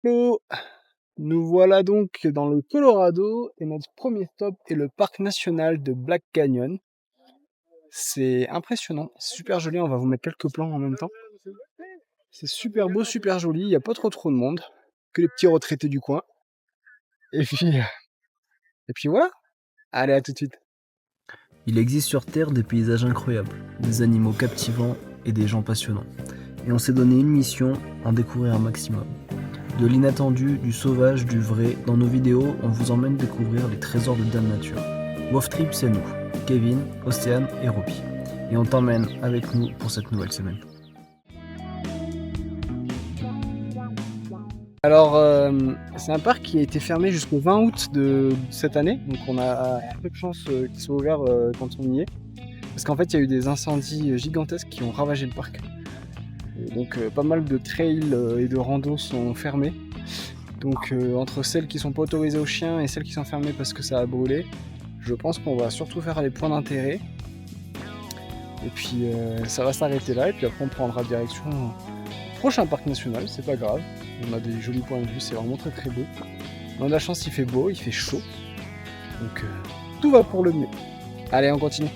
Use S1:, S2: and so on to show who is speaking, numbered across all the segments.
S1: Hello! Nous voilà donc dans le Colorado et notre premier stop est le parc national de Black Canyon. C'est impressionnant, super joli, on va vous mettre quelques plans en même temps. C'est super beau, super joli, il n'y a pas trop de monde, que les petits retraités du coin. Et puis voilà, allez à tout de suite.
S2: Il existe sur Terre des paysages incroyables, des animaux captivants et des gens passionnants. Et on s'est donné une mission, en découvrir un maximum. De l'inattendu, du sauvage, du vrai, dans nos vidéos, on vous emmène découvrir les trésors de Dame Nature. Wolf Trip, c'est nous, Kevin, Océane et Roby. Et on t'emmène avec nous pour cette nouvelle semaine.
S1: Alors, c'est un parc qui a été fermé jusqu'au 20 août de cette année, donc on a peu de chance qu'il soit ouvert quand on y est. Parce qu'en fait, il y a eu des incendies gigantesques qui ont ravagé le parc. Et donc, pas mal de trails et de randos sont fermés. Donc, entre celles qui sont pas autorisées aux chiens et celles qui sont fermées parce que ça a brûlé, je pense qu'on va surtout faire les points d'intérêt. Et puis, ça va s'arrêter là. Et puis après, on prendra direction au prochain parc national, c'est pas grave. On a des jolis points de vue, c'est vraiment très beau. On a de la chance, il fait beau, il fait chaud. Donc, tout va pour le mieux. Allez, on continue.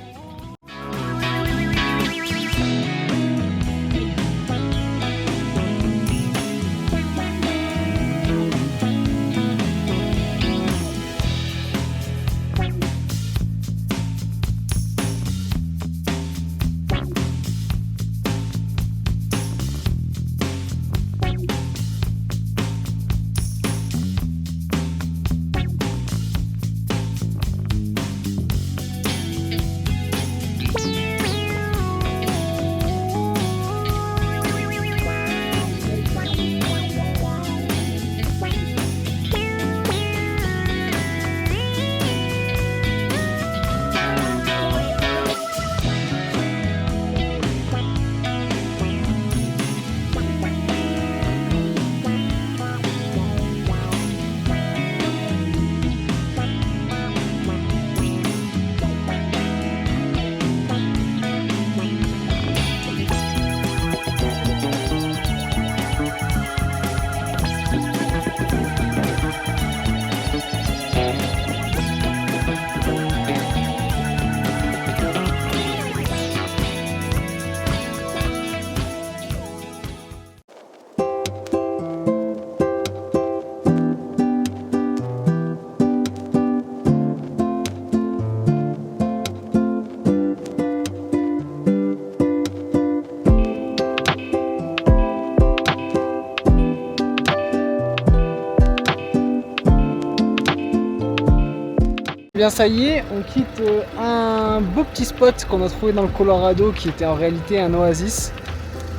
S1: Bien ça y est, on quitte un beau petit spot qu'on a trouvé dans le Colorado qui était en réalité un oasis.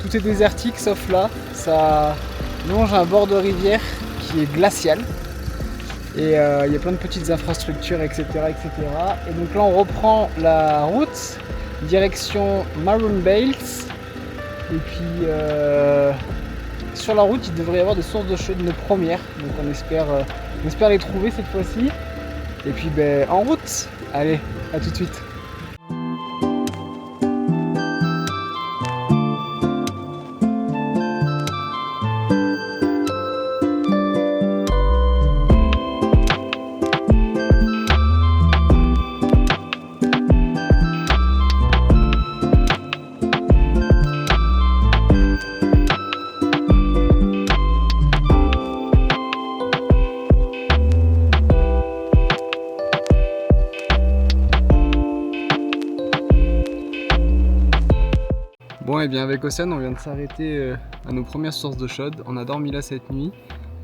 S1: Tout est désertique sauf là, ça longe un bord de rivière qui est glacial. Et il y a plein de petites infrastructures, etc., etc. Et donc là on reprend la route, direction Maroon Bales. Et puis sur la route il devrait y avoir des sources de chaude, nos premières. Donc on espère les trouver cette fois-ci. Et puis en route, allez, à tout de suite. Bon et bien avec Océane on vient de s'arrêter à nos premières sources d'eau chaude. On a dormi là cette nuit,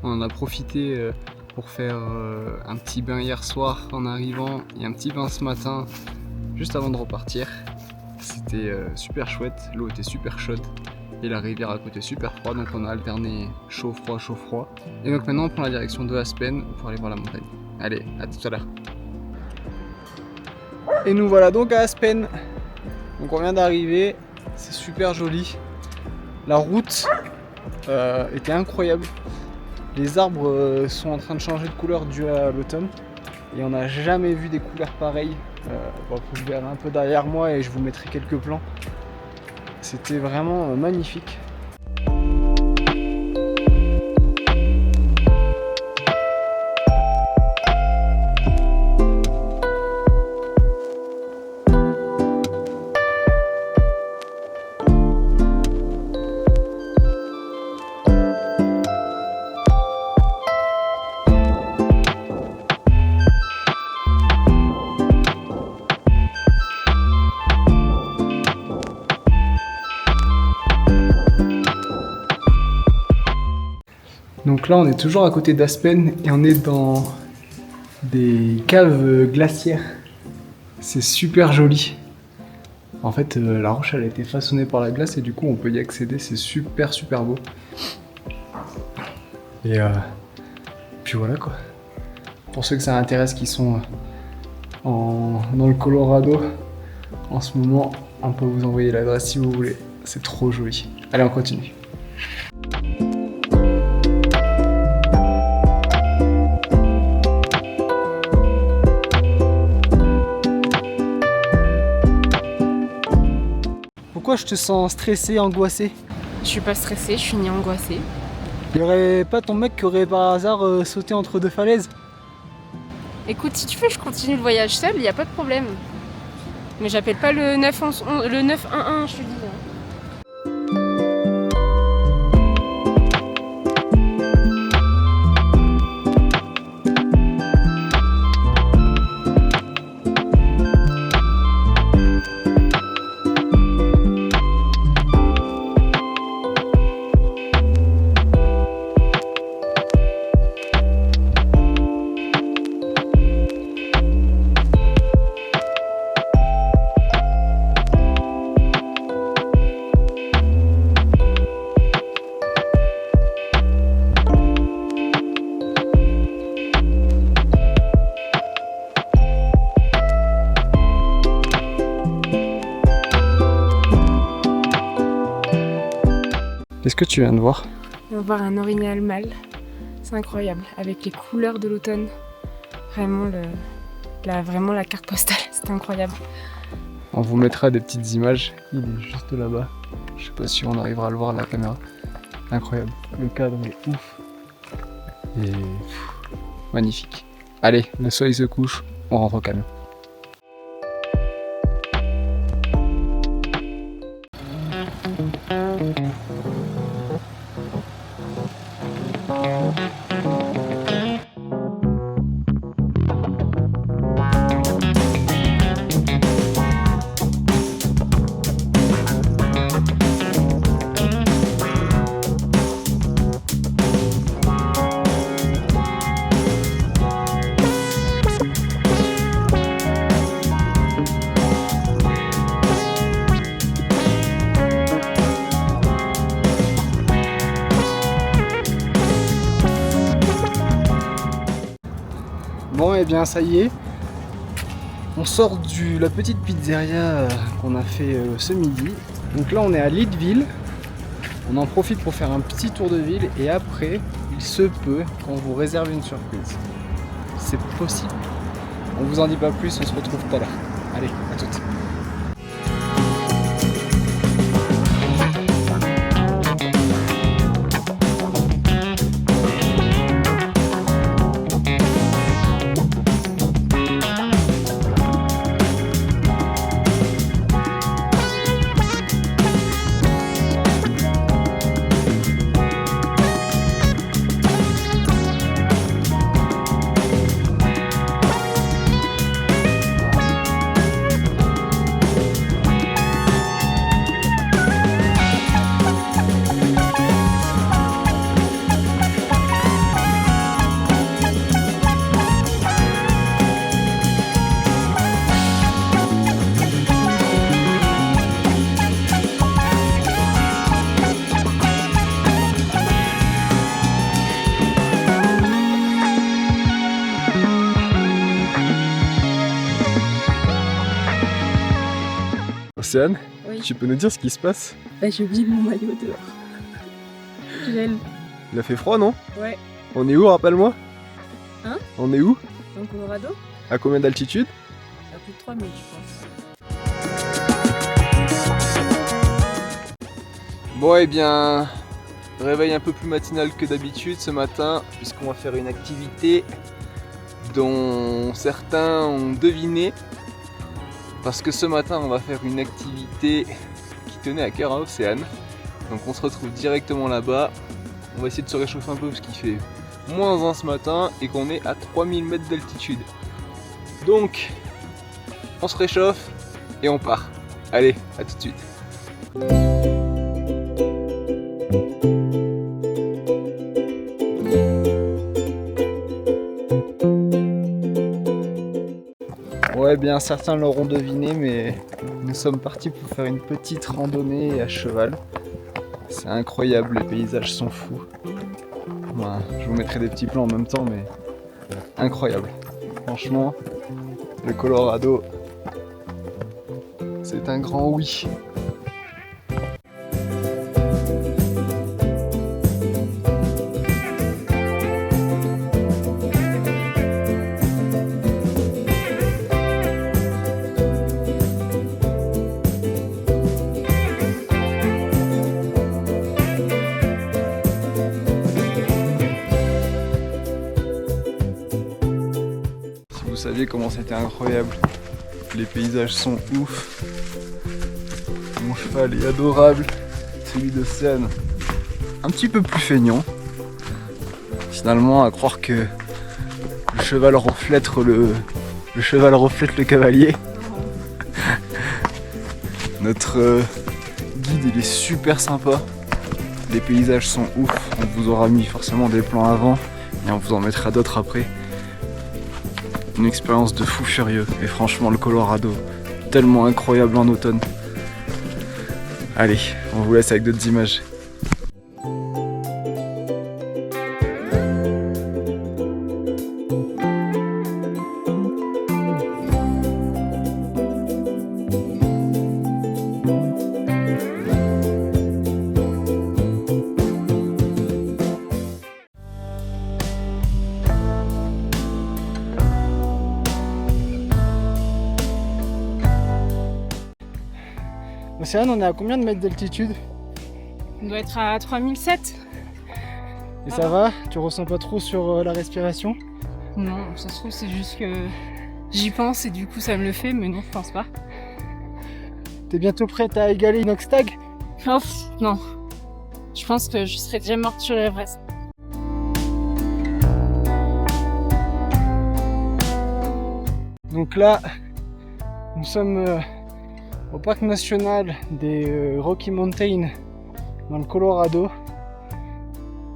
S1: on en a profité pour faire un petit bain hier soir en arrivant et un petit bain ce matin juste avant de repartir. C'était super chouette, l'eau était super chaude et la rivière à côté super froide, donc on a alterné chaud-froid, chaud-froid. Et donc maintenant on prend la direction de Aspen pour aller voir la montagne. Allez, à tout à l'heure. Et nous voilà donc à Aspen. Donc on vient d'arriver. C'est super joli. La route était incroyable. Les arbres sont en train de changer de couleur dû à l'automne. Et on n'a jamais vu des couleurs pareilles. Vous verrez un peu derrière moi et je vous mettrai quelques plans. C'était vraiment magnifique. Donc là, on est toujours à côté d'Aspen et on est dans des caves glaciaires. C'est super joli. En fait, la roche, elle a été façonnée par la glace et du coup, on peut y accéder. C'est super beau. Et puis voilà quoi. Pour ceux que ça intéresse qui sont dans le Colorado en ce moment, on peut vous envoyer l'adresse si vous voulez. C'est trop joli. Allez, on continue. Pourquoi je te sens stressé, angoissé?
S3: Je suis pas stressée, je suis ni angoissée.
S1: Y'aurait pas ton mec qui aurait par hasard sauté entre deux falaises?
S3: Écoute, si tu veux, je continue le voyage seul, y a pas de problème. Mais j'appelle pas le 911, le 911, je te dis.
S1: Qu'est-ce que tu viens de voir?
S3: On va voir un orignal mâle. C'est incroyable, avec les couleurs de l'automne. Vraiment, vraiment la carte postale, c'est incroyable.
S1: On vous mettra des petites images. Il est juste là-bas. Je sais pas si on arrivera à le voir à la caméra. Incroyable. Le cadre est ouf. Et magnifique. Allez, le soleil se couche, on rentre au camion. Bon, et bien ça y est, on sort de la petite pizzeria qu'on a fait ce midi. Donc là on est à Leadville, on en profite pour faire un petit tour de ville et après il se peut qu'on vous réserve une surprise. C'est possible. On vous en dit pas plus, on se retrouve tout à l'heure. Allez, à toutes. Océane,
S3: Oui.
S1: tu peux nous dire ce qui se passe?
S3: Bah, j'ai oublié mon maillot dehors. Gel.
S1: Il a fait froid, non?
S3: Ouais.
S1: On est où, rappelle-moi?
S3: Hein?
S1: On est où?
S3: Dans le Colorado?
S1: À combien d'altitude?
S3: À plus de 3000, je pense.
S2: Bon, eh bien, réveil un peu plus matinal que d'habitude ce matin, puisqu'on va faire une activité dont certains ont deviné. Parce que ce matin, on va faire une activité qui tenait à cœur à Océane. Donc on se retrouve directement là-bas. On va essayer de se réchauffer un peu parce qu'il fait -1 ce matin et qu'on est à 3000 mètres d'altitude. Donc, on se réchauffe et on part. Allez, à tout de suite.
S1: bien certains l'auront deviné, mais nous sommes partis pour faire une petite randonnée à cheval. C'est incroyable, les paysages sont fous. Voilà, je vous mettrai des petits plans en même temps, mais incroyable. Franchement, le Colorado, c'est un grand oui. Vous saviez comment c'était incroyable. Les paysages sont ouf. Mon cheval est adorable. Celui de Seine, un petit peu plus feignant. Finalement, à croire que le cheval reflète le cavalier. Notre guide, il est super sympa. Les paysages sont ouf. On vous aura mis forcément des plans avant et on vous en mettra d'autres après. Une expérience de fou furieux, et franchement le Colorado, tellement incroyable en automne. Allez, on vous laisse avec d'autres images. Océane, on est à combien de mètres d'altitude?
S3: On doit être à 3007.
S1: Et ça va? Tu ressens pas trop sur la respiration?
S3: Non, ça se trouve c'est juste que j'y pense et du coup ça me le fait, mais non, je pense pas.
S1: T'es bientôt prête à égaler Inoxtag?
S3: Oh, non. Je pense que je serais déjà morte sur l'Everest.
S1: Donc là, nous sommes au parc national des Rocky Mountains dans le Colorado.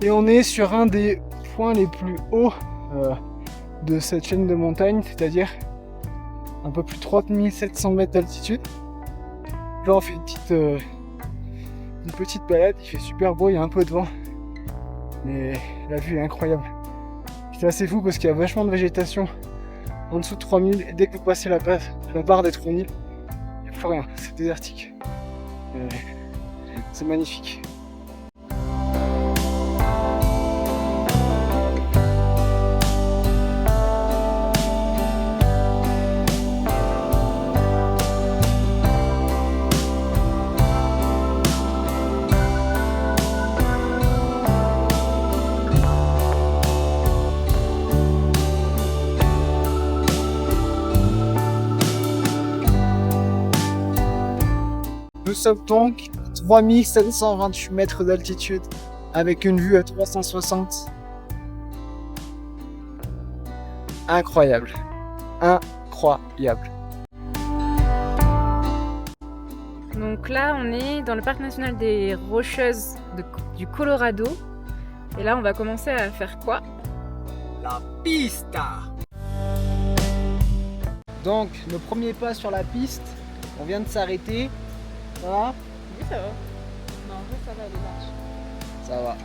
S1: Et on est sur un des points les plus hauts de cette chaîne de montagnes, c'est-à-dire un peu plus de 3700 mètres d'altitude. Là on fait une petite balade, il fait super beau, il y a un peu de vent. Mais la vue est incroyable. C'est assez fou parce qu'il y a vachement de végétation en dessous de 3000 et dès que vous passez la barre des 3000, il n'y a plus rien, c'est désertique. C'est magnifique. Nous sommes donc à 3728 mètres d'altitude avec une vue à 360. Incroyable. Incroyable.
S3: Donc là, on est dans le parc national des Rocheuses du Colorado. Et là, on va commencer à faire quoi?
S1: La pista. Donc, le premier pas sur la piste, on vient de s'arrêter. Ça va?
S3: Oui, ça va. Non, en vrai, ça va, les marches.
S1: Ça va.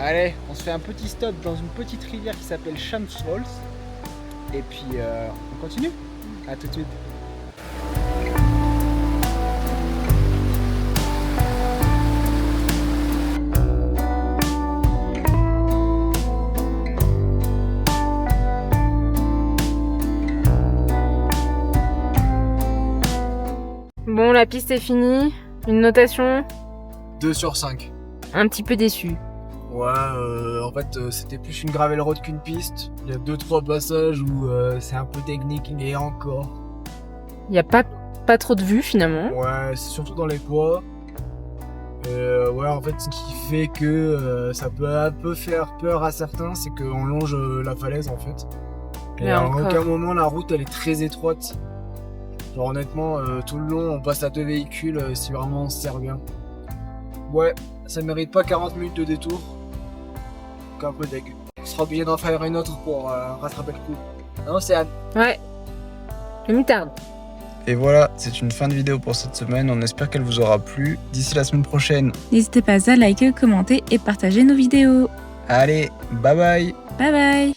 S1: Allez, on se fait un petit stop dans une petite rivière qui s'appelle Shams Falls. Et puis, on continue. À tout de suite.
S3: Bon, la piste est finie. Une notation
S2: 2 sur 5.
S3: un petit peu déçu.
S2: Ouais, en fait, c'était plus une gravel road qu'une piste. Il y a 2-3 passages où c'est un peu technique et encore.
S3: Il n'y a pas trop de vue finalement.
S2: Ouais, c'est surtout dans les bois. Ouais, en fait, ce qui fait que ça peut un peu faire peur à certains, c'est qu'on longe la falaise en fait. Et
S3: Mais
S2: à
S3: encore.
S2: aucun moment la route elle est très étroite. Genre honnêtement, tout le long on passe à 2 véhicules si vraiment on se sert bien. Ouais, ça mérite pas 40 minutes de détour. Donc un peu deg. On sera obligé d'en faire une autre pour rattraper le coup. Non, c'est Anne.
S3: Ouais. Le moutarde.
S1: Et voilà, c'est une fin de vidéo pour cette semaine. On espère qu'elle vous aura plu. D'ici la semaine prochaine.
S4: N'hésitez pas à liker, commenter et partager nos vidéos.
S1: Allez, bye bye.
S4: Bye bye.